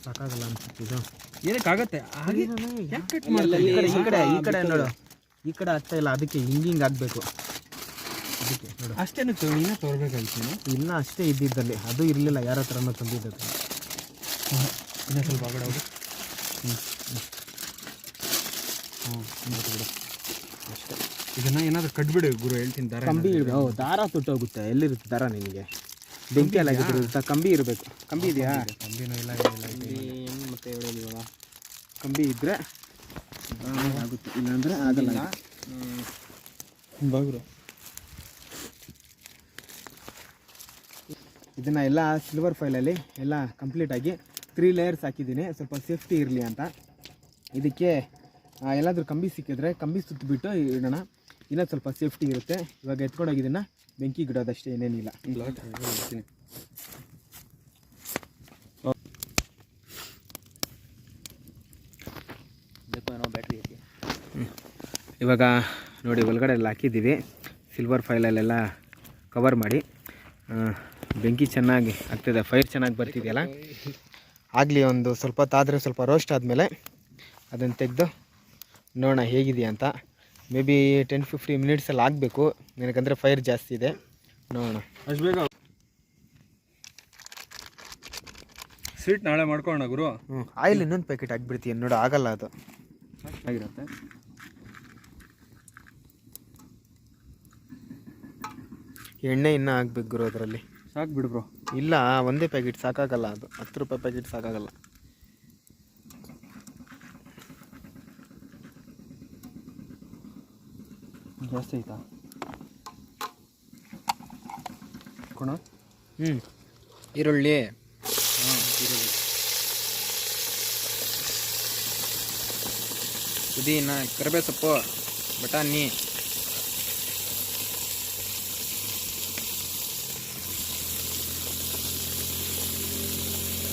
ಸಾಕಾಗಲ್ಲ ಅನ್ಸುತ್ತೆ ಇದು. ಏನಕ್ಕಾಗತ್ತೆ? ಹಾಗೆ ಯಾಕೆ ಕಟ್ ಮಾಡ್ತಾ ಈ ಕಡೆ ನೋಡು, ಈ ಕಡೆ ಆಗ್ತಾ ಇಲ್ಲ, ಅದಕ್ಕೆ ಹಿಂಗೆ ಆಗಬೇಕು. ಅದಕ್ಕೆ ನೋಡು ಅಷ್ಟೇನು ನೀನೇ ತೋರ್ಬೇಕಾಗಿತ್ತು. ಇಲ್ಲ ಅಷ್ಟೇ ಇದ್ದಿದ್ದಲ್ಲಿ, ಅದು ಇರಲಿಲ್ಲ, ಯಾರ ಹತ್ರನೂ ತಂದಿದ್ದದು. ಇನ್ನೂ ಸ್ವಲ್ಪ ಆಗಡೆ ಹೋಗಿ. ಬಿಡು ಅಷ್ಟೇ. ಇದನ್ನು ಏನಾದರೂ ಕಟ್ಬಿಡು ಗುರು, ಹೇಳ್ತೀನಿ. ಕಂಬಿ ಇಡಬೇಕು. ದಾರ ತುಟ್ಟೋಗುತ್ತೆ. ಎಲ್ಲಿರುತ್ತೆ ದಾರ ನಿನಗೆ? ಬೆಂಕಿ ಎಲ್ಲ ಆಗಿರುತ್ತೆ. ಕಂಬಿ ಇರಬೇಕು. ಕಂಬಿ ಇದೆಯಾ? ಕಂಬಿನೂ ಇಲ್ಲ, ಏನು ಮತ್ತೆ ಹೇಳೋದು ಇವಾಗ? ಕಂಬಿ ಇದ್ದರೆ ಆಗುತ್ತೆ, ಇಲ್ಲಾಂದರೆ ಆಗಲ್ಲ. ಬಾಗುರು ಇದನ್ನು ಎಲ್ಲ ಸಿಲ್ವರ್ ಫೈಲಲ್ಲಿ ಎಲ್ಲ ಕಂಪ್ಲೀಟಾಗಿ 3 ಲೇಯರ್ಸ್ ಹಾಕಿದ್ದೀನಿ, ಸ್ವಲ್ಪ ಸೇಫ್ಟಿ ಇರಲಿ ಅಂತ. ಇದಕ್ಕೆ ಎಲ್ಲಾದರೂ ಕಂಬಿ ಸಿಕ್ಕಿದ್ರೆ ಕಂಬಿ ಸುತ್ತಬಿಟ್ಟು ಇಡೋಣ, ಇನ್ನೂ ಸ್ವಲ್ಪ ಸೇಫ್ಟಿ ಇರುತ್ತೆ. ಇವಾಗ ಎತ್ಕೊಂಡೋಗಿ ಇದನ್ನು ಬೆಂಕಿಗೆ ಇಡೋದಷ್ಟೇ, ಏನೇನಿಲ್ಲ. ಇವಾಗ ನೋಡಿ ಒಳಗಡೆ ಎಲ್ಲ ಹಾಕಿದ್ದೀವಿ, ಸಿಲ್ವರ್ ಫೈಲಲ್ಲೆಲ್ಲ ಕವರ್ ಮಾಡಿ. ಬೆಂಕಿ ಚೆನ್ನಾಗಿ ಆಗ್ತಿದೆ, ಫೈರ್ ಚೆನ್ನಾಗಿ ಬರ್ತಿದೆಯಲ್ಲ. ಆಗಲಿ ಒಂದು ಸ್ವಲ್ಪ ಹೊತ್ತಾದರೆ, ಸ್ವಲ್ಪ ರೋಸ್ಟ್ ಆದಮೇಲೆ ಅದನ್ನು ತೆಗೆದು ನೋಡೋಣ ಹೇಗಿದೆಯಾ ಅಂತ. ಮೇ ಬಿ 10-15 ಮಿನಿಟ್ಸಲ್ಲಿ ಆಗಬೇಕು, ನನಗಂದರೆ ಫೈರ್ ಜಾಸ್ತಿ ಇದೆ. ನೋಡೋಣ. ಅಷ್ಟು ಬೇಗ ಸ್ವೀಟ್ ನಾಳೆ ಮಾಡ್ಕೊಳ್ಳೋಣ ಗುರು. ಆಯಿಲ್ ಇನ್ನೊಂದು ಪ್ಯಾಕೆಟ್ ಹಾಕ್ಬಿಡ್ತೀನಿ ನೋಡು, ಆಗಲ್ಲ ಅದು. ಆಗಿರುತ್ತೆ. ಎಣ್ಣೆ ಇನ್ನೂ ಹಾಕ್ಬೇಕು ಗುರು ಅದರಲ್ಲಿ. ಸಾಕು ಬಿಡು ಬ್ರೋ. ಇಲ್ಲ, ಒಂದೇ ಪ್ಯಾಕೆಟ್ ಸಾಕಾಗಲ್ಲ, ಅದು 10 ರೂಪಾಯಿ ಪ್ಯಾಕೆಟ್ ಸಾಕಾಗಲ್ಲ. ಜಾಸ್ತಿ ಆಯ್ತಾ ಕೊಣ? ಈರುಳ್ಳಿ, ಈರುಳ್ಳಿ, ಪುದೀನ, ಕರಿಬೇವು ಸೊಪ್ಪು, ಬಟಾಣಿ,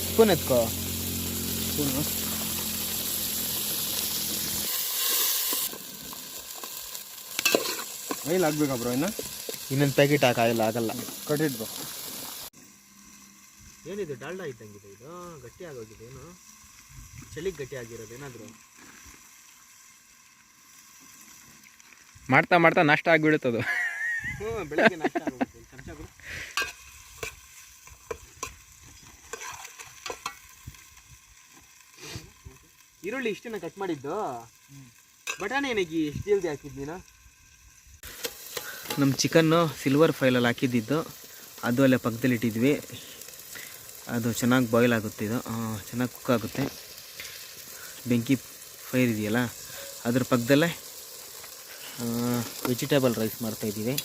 ಸ್ಪೂನ್ ಎತ್ಕೋ. ಸ್ಪೂನು ಆಯಿಲ್ ಹಾಕ್ಬೇಕಾ ಬ್ರೋ? ಇನ್ನೊಂದು ಪ್ಯಾಕೆಟ್ ಹಾಕಾಯಿಲ್ಲ, ಆಗಲ್ಲ. ಕಟ್ಟಿಟ್ ಬ್ರೋ. ಏನಿದೆ ಡಾಲ್ಡಾ ಇದ್ದಂಗಿದೆ ಇದು, ಗಟ್ಟಿ ಆಗೋಗಿದೆ. ಏನು ಚಳಿಗೆ ಗಟ್ಟಿ ಆಗಿರೋದು ಏನಾದರೂ? ಮಾಡ್ತಾ ಮಾಡ್ತಾ ನಷ್ಟ ಆಗಿಬಿಡುತ್ತದು. ಬೆಳಗ್ಗೆ ನಾಷ್ಟ ಆಗೋಗುತ್ತೆ. ಚಮಚಗಳು ಈರುಳ್ಳಿ ಇಷ್ಟನ್ನ ಕಟ್ ಮಾಡಿದ್ದು, ಬಟಾಣಿ ಏನಾಗಿ ಎಷ್ಟು ಜಲ್ದಿ ಹಾಕಿದ್ದು ನೀನು? ನಮ್ಮ ಚಿಕನ್ನು ಸಿಲ್ವರ್ ಫೈಲಲ್ಲಿ ಹಾಕಿದ್ದಿದ್ದು, ಅದು ಅಲ್ಲೇ ಪಕ್ಕದಲ್ಲಿ ಇಟ್ಟಿದ್ವಿ. ಅದು ಚೆನ್ನಾಗಿ ಬಾಯ್ಲ್ ಆಗುತ್ತೆ, ಇದು ಚೆನ್ನಾಗಿ ಕುಕ್ ಆಗುತ್ತೆ. ಬೆಂಕಿ ಫೈರ್ ಇದೆಯಲ್ಲ, ಅದ್ರ ಪಕ್ಕದಲ್ಲೇ ವೆಜಿಟೇಬಲ್ ರೈಸ್ ಮಾಡ್ತಾಯಿದ್ದೀವಿ.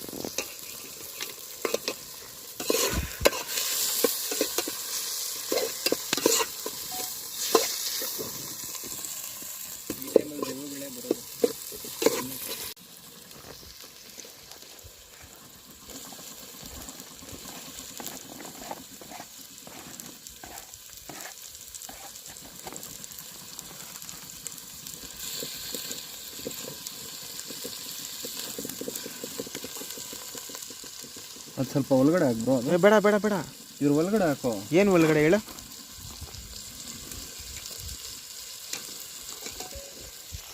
ಅದು ಸ್ವಲ್ಪ ಒಳಗಡೆ ಹಾಕು ಬ್ರೋ. ಅದು ಬೇಡ ಬೇಡ ಬೇಡ, ಇದ್ರ ಒಳಗಡೆ ಹಾಕೋ. ಏನು ಒಳಗಡೆ ಹೇಳು?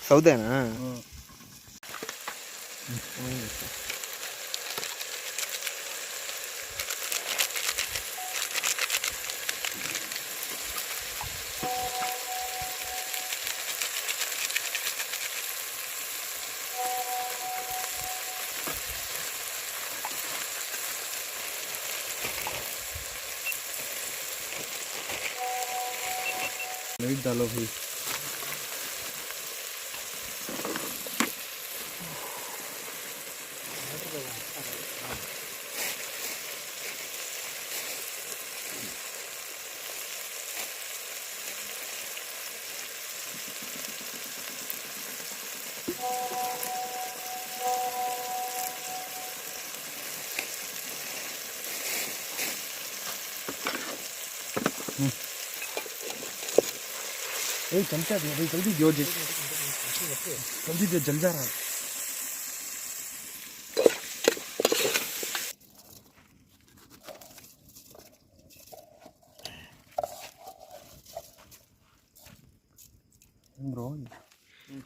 ಸೌದೆನಾ? लाइट डालो भाई. चमचा दो भाई, जल्दी जो जल्दी दे, जल जा रहा है. ब्रो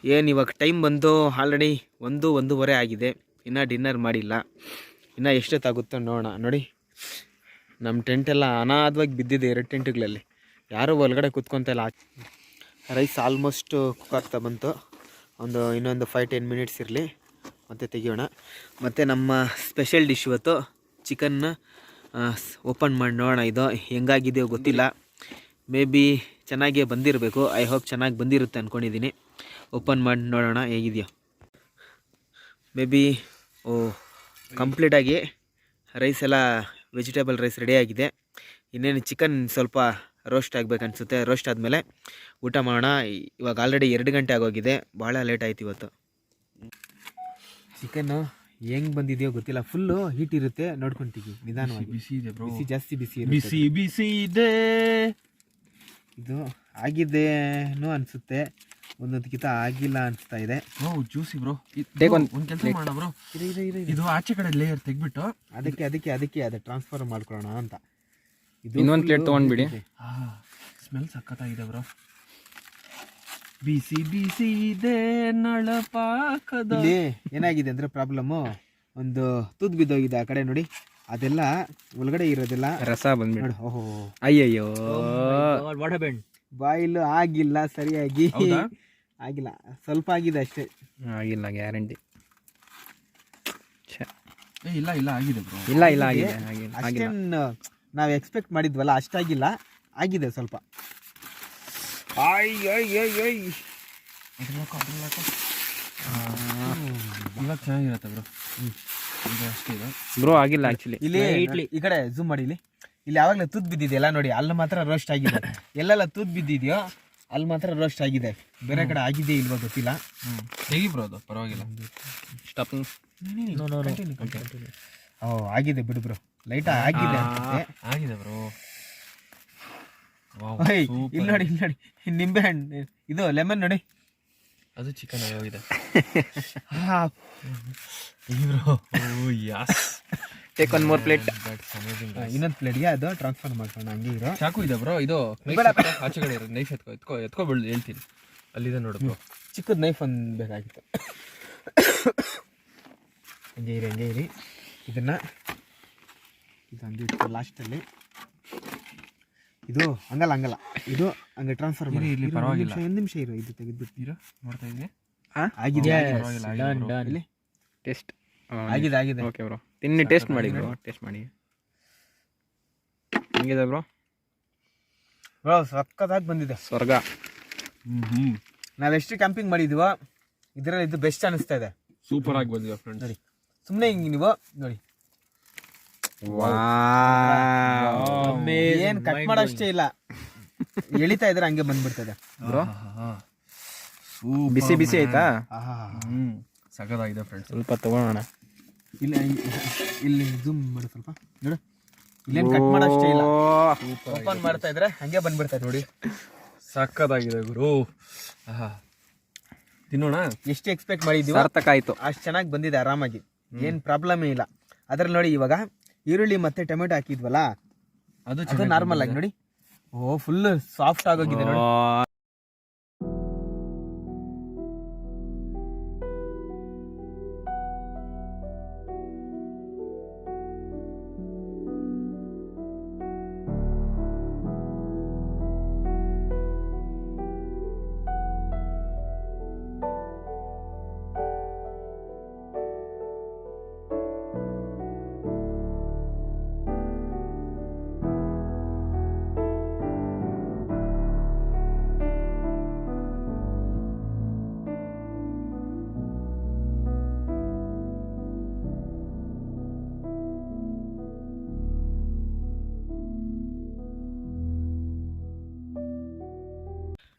ಏನು ಇವಾಗ ಟೈಮ್ ಬಂದು ಆಲ್ರೆಡಿ 1:30 ಆಗಿದೆ. ಇನ್ನೂ ಡಿನ್ನರ್ ಮಾಡಿಲ್ಲ. ಇನ್ನೂ ಎಷ್ಟೊತ್ತಾಗುತ್ತೋ ನೋಡೋಣ. ನೋಡಿ ನಮ್ಮ ಟೆಂಟೆಲ್ಲ ಅನಾಥವಾಗಿ ಬಿದ್ದಿದೆ 2 ಟೆಂಟ್ಗಳಲ್ಲಿ. ಯಾರೂ ಒಳಗಡೆ ಕೂತ್ಕೊತಾ ಇಲ್ಲ. ರೈಸ್ ಆಲ್ಮೋಸ್ಟ್ ಕುಕ್ ಆಗ್ತಾ ಬಂತು. ಇನ್ನೊಂದು 5-10 ಮಿನಿಟ್ಸ್ ಇರಲಿ ಮತ್ತೆ ತೆಗಿಯೋಣ. ಮತ್ತು ನಮ್ಮ ಸ್ಪೆಷಲ್ ಡಿಶ್ ಇವತ್ತು ಚಿಕನ್ನ ಓಪನ್ ಮಾಡಿ ನೋಡೋಣ. ಇದು ಹೆಂಗಾಗಿದೆಯೋ ಗೊತ್ತಿಲ್ಲ. ಮೇ ಬಿ ಚೆನ್ನಾಗೇ ಬಂದಿರಬೇಕು. ಐ ಹೋಪ್ ಚೆನ್ನಾಗಿ ಬಂದಿರುತ್ತೆ ಅಂದ್ಕೊಂಡಿದ್ದೀನಿ. ಓಪನ್ ಮಾಡಿ ನೋಡೋಣ ಹೇಗಿದೆಯೋ. ಮೇ ಬಿ ಕಂಪ್ಲೀಟಾಗಿ ರೈಸ್ ಎಲ್ಲ ವೆಜಿಟೇಬಲ್ ರೈಸ್ ರೆಡಿಯಾಗಿದೆ. ಇನ್ನೇನು ಚಿಕನ್ ಸ್ವಲ್ಪ ರೋಸ್ಟ್ ಆಗಬೇಕು ಅನಿಸುತ್ತೆ. ರೋಸ್ಟ್ ಆದಮೇಲೆ ಊಟ ಮಾಡೋಣ. ಇವಾಗ ಆಲ್ರೆಡಿ 2 ಗಂಟೆ ಆಗೋಗಿದೆ. ಭಾಳ ಲೇಟ್ ಆಯ್ತು ಇವತ್ತು. ಚಿಕನ್ನು ಹೆಂಗೆ ಬಂದಿದೆಯೋ ಗೊತ್ತಿಲ್ಲ. ಫುಲ್ಲು ಹೀಟ್ ಇರುತ್ತೆ. ನೋಡ್ಕೊಂತೀವಿ ನಿಧಾನವಾಗಿ. ಬಿಸಿ ಇದೆ ಬ್ರೋ, ಬಿಸಿ ಜಾಸ್ತಿ ಬಿಸಿ ಬಿಸಿ ಇದೆ. ಇದು ಆಗಿದ್ದೇನೋ ಅನಿಸುತ್ತೆ. ಒಂದೊಂದಕ್ಕಿಂತ ಆಗಿಲ್ಲ ಅನಿಸ್ತಾ ಇದೆ. Bro juicy bro. ಒಂದು ಕೆಲಸ ಮಾಡೋಣ ಬ್ರೋ, ಇದು ಆಚೆ ಕಡೆ ಲೇಯರ್ ತೆಗ್ಬಿಟ್ಟು ಅದಕ್ಕೆ ಅದು ಟ್ರಾನ್ಸ್ಫರ್ ಮಾಡ್ಕೊಳ್ಳೋಣ ಅಂತ. ಇದು ಇನ್ನೊಂದು ಪ್ಲೇಟ್ ತೊಗೊಂಡ್ಬಿಡಿ. ಸ್ಮೆಲ್ ಸಖತ್ತಾಗಿದೆ ಬ್ರೋ. ಬಿಸಿ ಬಿಸಿ ಇದೆ ನಳಪಾಕದ. ಇಲ್ಲಿ ಏನಾಗಿದೆ ಅಂದರೆ ಪ್ರಾಬ್ಲಮ್ಮು, ಒಂದು ತೂತ್ ಬಿದ್ದೋಗಿದೆ ಆ ಕಡೆ ನೋಡಿ. ಅದೆಲ್ಲ ಒಳಗಡೆ ಇರೋದೆಲ್ಲ ರಸ ಬಂದ್ಬಿಡು. ನೋಡಿ. ಓಹೋ ಅಯ್ಯಯ್ಯೋ, ಬಾಯಿಲು ಆಗಿಲ್ಲ ಸರಿಯಾಗಿ. ಆಗಿಲ್ಲ, ಸ್ವಲ್ಪ ಆಗಿದೆ ಅಷ್ಟೇ. ಆಗಿಲ್ಲ ಗ್ಯಾರಂಟಿ. ಇಲ್ಲ ಆಗಿದೆ ಬ್ರೋ. ಇಲ್ಲ ಆಗಿದೆ. ಅಷ್ಟೇನು ನಾವು ಎಕ್ಸ್ಪೆಕ್ಟ್ ಮಾಡಿದ್ವಲ್ಲ ಅಷ್ಟಾಗಿಲ್ಲ, ಆಗಿದೆ ಸ್ವಲ್ಪ. ಇವಾಗ ಚೆನ್ನಾಗಿರತ್ತೆ ಬ್ರೋ. ಅಷ್ಟೇ ಇದೆ ಬ್ರೋ. ಆಗಿಲ್ಲ ಆ್ಯಕ್ಚುಲಿ. ಇಲ್ಲಿ ಈ ಕಡೆ ಝೂಮ್ ಮಾಡಿ. ಇಲ್ಲಿ ಯಾವಾಗಲೂ ತೂತ್ ಬಿದ್ದಿದೆಯಲ್ಲ ನೋಡಿ, ಅಲ್ಲಿ ಮಾತ್ರ ರೋಸ್ಟ್ ಆಗಿದೆ. ಎಲ್ಲೆಲ್ಲ ತೂತ್ ಬಿದ್ದಿದೆಯೋ ಅಲ್ಲಿ ಮಾತ್ರ ರೋಸ್ಟ್ ಆಗಿದೆ. ಬೇರೆ ಕಡೆ ಆಗಿದೆ ಇಲ್ವಾ ಗೊತ್ತಿಲ್ಲ. ಹೇಗಿ ಬ್ರೋ, ಅದು ಪರವಾಗಿಲ್ಲ. ಸ್ಟಾಪಿಂಗ್. ಆಗಿದೆ ಬಿಡು ಬ್ರೋ, ಲೈಟ್ ಆಗಿದೆ ಅನ್ಸುತ್ತೆ. ಆಗಿದೆ ಬ್ರೋ. ಇಲ್ಲಿ ನೋಡಿ ನಿಂಬೆ ಹಣ್ಣು, ಇದು ಲೆಮನ್ ನೋಡಿ. ಅದು ಚಿಕನ್ ಆಗೋಗಿದೆ. Take 1 more plate. ಇನ್ನೊಂದು ಪ್ಲೇಟ್ಗೆ ಅದು ಟ್ರಾನ್ಸ್ಫರ್ ಮಾಡ್ಕೊಂಡು ಹಂಗೆ ಇರೋ. ಚಾಕು ಇದೆ ಬ್ರೋ. ಇದು ಆಚೆ ಕಡೆ ಇರೋ ನೈಫ್ ಎತ್ಕೊಬಿಡು ಹೇಳ್ತೀನಿ. ಅಲ್ಲಿದೆ ನೋಡು ಬ್ರೋ. ಚಿಕ್ಕದ ನೈಫ್ ಒಂದು ಬೇಕಾಗಿತ್ತು. ಹಂಗೆ ಇರಿ ಇದನ್ನು ಇದು ಹಂಗೆ ಇಟ್ಟು ಲಾಸ್ಟಲ್ಲಿ ಇದು ಹಂಗಲ್ಲ ಇದು ಹಂಗೆ ಟ್ರಾನ್ಸ್ಫರ್ ಮಾಡಿ. ಇಲ್ಲಿ ಪರವಾಗಿಲ್ಲ. 1 ನಿಮಿಷ ಇರೋ, ಇದು ತೆಗೆದ್ಬಿಟ್ಟು ನೋಡ್ತಾ ಇದ್ದೀನಿ. ಆಗಿದೆ. ಟೇಸ್ಟ್ ಆಗಿದೆ. ಓಕೆ ಬ್ರೋ, ತಿನ್ನಿ. ಟೇಸ್ಟ್ ಮಾಡಿ ಬ್ರೋ, ಟೇಸ್ಟ್ ಮಾಡಿ. ಹೆಂಗಿದೆ ಬ್ರೋ? ಬ್ರೋ ಸಕ್ಕತ್ತಾಗಿ ಬಂದಿದೆ. ಸ್ವರ್ಗ. ನಾವೆಷ್ಟು ಕ್ಯಾಂಪಿಂಗ್ ಮಾಡಿದ್ವೋ ಇದರಲ್ಲಿ ಇದು ಬೆಸ್ಟ್ ಅನಿಸ್ತಾ ಇದೆ. ಸೂಪರ್ ಆಗಿ ಬಂದಿದೆ ಫ್ರೆಂಡ್ಸ್. ನೋಡಿ ಸುಮ್ಮನೆ ಹಿಂಗೆ ನೀವು ನೋಡಿ. ಏನ್ ಕಟ್ ಮಾಡೋಷ್ಟೇ ಇಲ್ಲ, ಎಳಿತಾ ಇದ್ರೆ ಹಂಗೆ ಬಂದ್ಬಿಡ್ತದೆ ಬ್ರೋ. ಬಿಸಿ ಬಿಸಿ ಆಯ್ತಾ? ಸಖತ್ತಾಗಿದೆ ಫ್ರೆಂಡ್ಸ್. ಸ್ವಲ್ಪ ತಗೊಳ್ಳೋಣ. ಇಲ್ಲಿ ಝೂಮ್ ಮಾಡಿ ಸ್ವಲ್ಪ ನೋಡು. ಇಲ್ಲೇನು ಕಟ್ ಮಾಡೋಷ್ಟೇ ಇಲ್ಲ, ಓಪನ್ ಮಾಡ್ತಾ ಇದ್ರೆ ಹಂಗೆ ಬಂದ್ಬಿಡ್ತದೆ ನೋಡಿ. ಸಖತ್ತಾಗಿದೆ ಗುರು. ತಿನ್ನೋಣ. ಎಷ್ಟು ಎಕ್ಸ್ಪೆಕ್ಟ್ ಮಾಡಿದ್ದೀವಿ ಸಾರ್ಥಕ ಆಯ್ತು. ಅಷ್ಟು ಚೆನ್ನಾಗಿ ಬಂದಿದೆ ಆರಾಮಾಗಿ, ಏನು ಪ್ರಾಬ್ಲಮೇ ಇಲ್ಲ. ಅದ್ರಲ್ಲಿ ನೋಡಿ ಇವಾಗ ಈರುಳ್ಳಿ ಮತ್ತೆ ಟೊಮೆಟೊ ಹಾಕಿದ್ವಲ್ಲ, ಅದು ನಾರ್ಮಲ್ ಆಗಿ ನೋಡಿ. ಫುಲ್ ಸಾಫ್ಟ್ ಆಗೋಗಿದೆ ನೋಡಿ.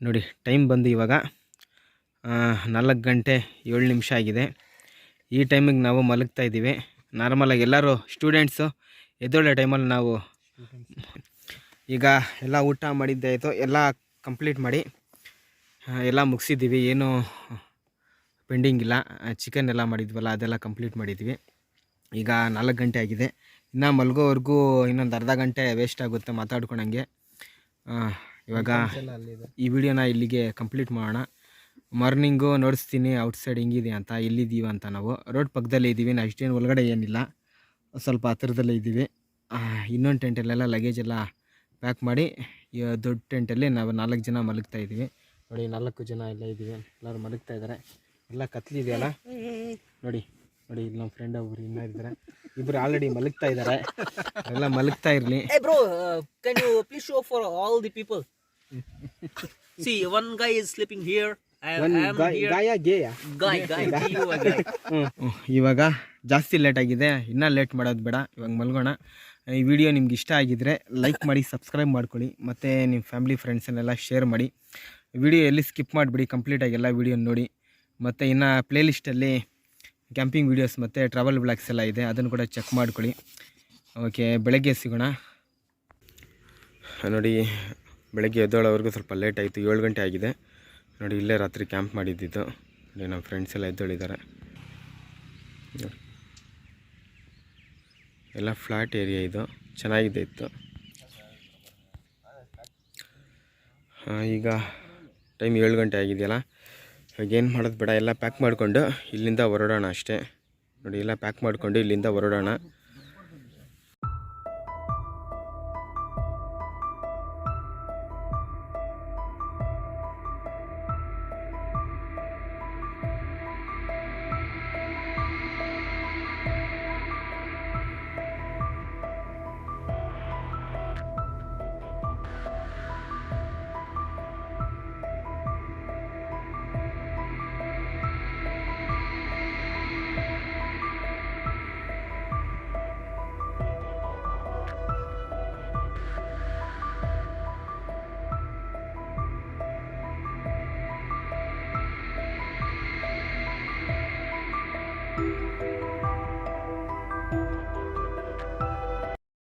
ನೋಡಿ ಟೈಮ್ ಬಂದು ಇವಾಗ 4:07 ಆಗಿದೆ. ಈ ಟೈಮಿಗೆ ನಾವು ಮಲಗ್ತಾ ಇದ್ದೀವಿ. ನಾರ್ಮಲಾಗಿ ಎಲ್ಲರೂ ಸ್ಟೂಡೆಂಟ್ಸು ಎದ್ದೊಳ್ಳೆ ಟೈಮಲ್ಲಿ ನಾವು ಈಗ ಎಲ್ಲ ಊಟ ಮಾಡಿದ್ದಾಯಿತು, ಎಲ್ಲ ಕಂಪ್ಲೀಟ್ ಮಾಡಿ ಎಲ್ಲ ಮುಗಿಸಿದ್ದೀವಿ. ಏನೂ ಪೆಂಡಿಂಗ್ ಇಲ್ಲ. ಚಿಕನ್ ಎಲ್ಲ ಮಾಡಿದ್ವಲ್ಲ ಅದೆಲ್ಲ ಕಂಪ್ಲೀಟ್ ಮಾಡಿದ್ವಿ. ಈಗ 4 ಗಂಟೆ ಆಗಿದೆ. ಇನ್ನು ಮಲಗೋವರೆಗೂ ಇನ್ನೊಂದು ಅರ್ಧ ಗಂಟೆ ವೇಸ್ಟ್ ಆಗುತ್ತೆ ಮಾತಾಡ್ಕೊಂಡಂಗೆ. ಇವಾಗ ಈ ವಿಡಿಯೋನ ಇಲ್ಲಿಗೆ ಕಂಪ್ಲೀಟ್ ಮಾಡೋಣ. ಮಾರ್ನಿಂಗು ನೋಡಿಸ್ತೀನಿ ಔಟ್ಸೈಡ್ ಹೆಂಗಿದೆ ಅಂತ, ಎಲ್ಲಿದ್ದೀವಿ ಅಂತ. ನಾವು ರೋಡ್ ಪಕ್ಕದಲ್ಲೇ ಇದ್ದೀವಿ, ನಾವು ಅಷ್ಟೇನು ಒಳಗಡೆ ಏನಿಲ್ಲ, ಸ್ವಲ್ಪ ಹತ್ತಿರದಲ್ಲೇ ಇದ್ದೀವಿ. ಇನ್ನೊಂದು ಟೆಂಟಲ್ಲೆಲ್ಲ ಲಗೇಜ್ ಎಲ್ಲ ಪ್ಯಾಕ್ ಮಾಡಿ ದೊಡ್ಡ ಟೆಂಟಲ್ಲಿ ನಾವು 4 ಜನ ಮಲಗ್ತಾ ಇದ್ದೀವಿ. ನೋಡಿ 4 ಜನ ಎಲ್ಲ ಇದ್ದೀವಿ, ಎಲ್ಲರೂ ಮಲಗ್ತಾ ಇದ್ದಾರೆ. ಎಲ್ಲ ಕತ್ಲಿದೆಯಲ್ಲ ನೋಡಿ ನೋಡಿ, ಇಲ್ಲಿ ನಮ್ಮ ಫ್ರೆಂಡ್ ಒಬ್ರು ಇನ್ನೂ ಇದ್ದಾರೆ, ಇಬ್ಬರು ಆಲ್ರೆಡಿ ಮಲಗ್ತಾ ಇದ್ದಾರೆ. ಎಲ್ಲ ಮಲಗ್ತಾ ಇರಲಿ. Hey bro, can you please show for all the people? See, one guy is sleeping here. I am here. Guy, G-U-Y. ಇವಾಗ ಜಾಸ್ತಿ ಲೇಟ್ ಆಗಿದೆ, ಇನ್ನೂ ಲೇಟ್ ಮಾಡೋದು ಬೇಡ, ಇವಾಗ ಮಲ್ಗೋಣ. ಈ ವಿಡಿಯೋ ನಿಮ್ಗೆ ಇಷ್ಟ ಆಗಿದ್ದರೆ ಲೈಕ್ ಮಾಡಿ, ಸಬ್ಸ್ಕ್ರೈಬ್ ಮಾಡ್ಕೊಳ್ಳಿ, ಮತ್ತು ನಿಮ್ಮ ಫ್ಯಾಮಿಲಿ ಫ್ರೆಂಡ್ಸನ್ನೆಲ್ಲ ಶೇರ್ ಮಾಡಿ. ವಿಡಿಯೋ ಎಲ್ಲಿ ಸ್ಕಿಪ್ ಮಾಡಿಬಿಡಿ, ಕಂಪ್ಲೀಟಾಗಿ ಎಲ್ಲ ವಿಡಿಯೋ ನೋಡಿ. ಮತ್ತು ಇನ್ನು ಪ್ಲೇಲಿಸ್ಟಲ್ಲಿ ಕ್ಯಾಂಪಿಂಗ್ ವೀಡಿಯೋಸ್ ಮತ್ತು ಟ್ರಾವೆಲ್ ಬ್ಲಾಗ್ಸ್ ಎಲ್ಲ ಇದೆ, ಅದನ್ನು ಕೂಡ ಚೆಕ್ ಮಾಡ್ಕೊಳ್ಳಿ. ಓಕೆ, ಬೆಳಗ್ಗೆ ಸಿಗೋಣ. ನೋಡಿ ಬೆಳಗ್ಗೆ ಎದ್ದೇಳೋವರೆಗೂ ಸ್ವಲ್ಪ ಲೇಟ್ ಆಯಿತು, 7 ಗಂಟೆ ಆಗಿದೆ. ನೋಡಿ ಇಲ್ಲೇ ರಾತ್ರಿ ಕ್ಯಾಂಪ್ ಮಾಡಿದ್ದಿದ್ದು. ನೋಡಿ ನಮ್ಮ ಫ್ರೆಂಡ್ಸ್ ಎಲ್ಲ ಎದ್ದೇಳಿದ್ದಾರೆ. ಎಲ್ಲ ಫ್ಲಾಟ್ ಏರಿಯಾ, ಇದು ಚೆನ್ನಾಗಿದೆ ಇತ್ತು. ಈಗ ಟೈಮ್ 7 ಗಂಟೆ ಆಗಿದೆಯಲ್ಲ, ಇವಾಗ ಏನು ಮಾಡೋದು ಬೇಡ, ಎಲ್ಲ ಪ್ಯಾಕ್ ಮಾಡಿಕೊಂಡು ಇಲ್ಲಿಂದ ಹೊರಡೋಣ ಅಷ್ಟೇ. ನೋಡಿ ಎಲ್ಲ ಪ್ಯಾಕ್ ಮಾಡಿಕೊಂಡು ಇಲ್ಲಿಂದ ಹೊರಡೋಣ.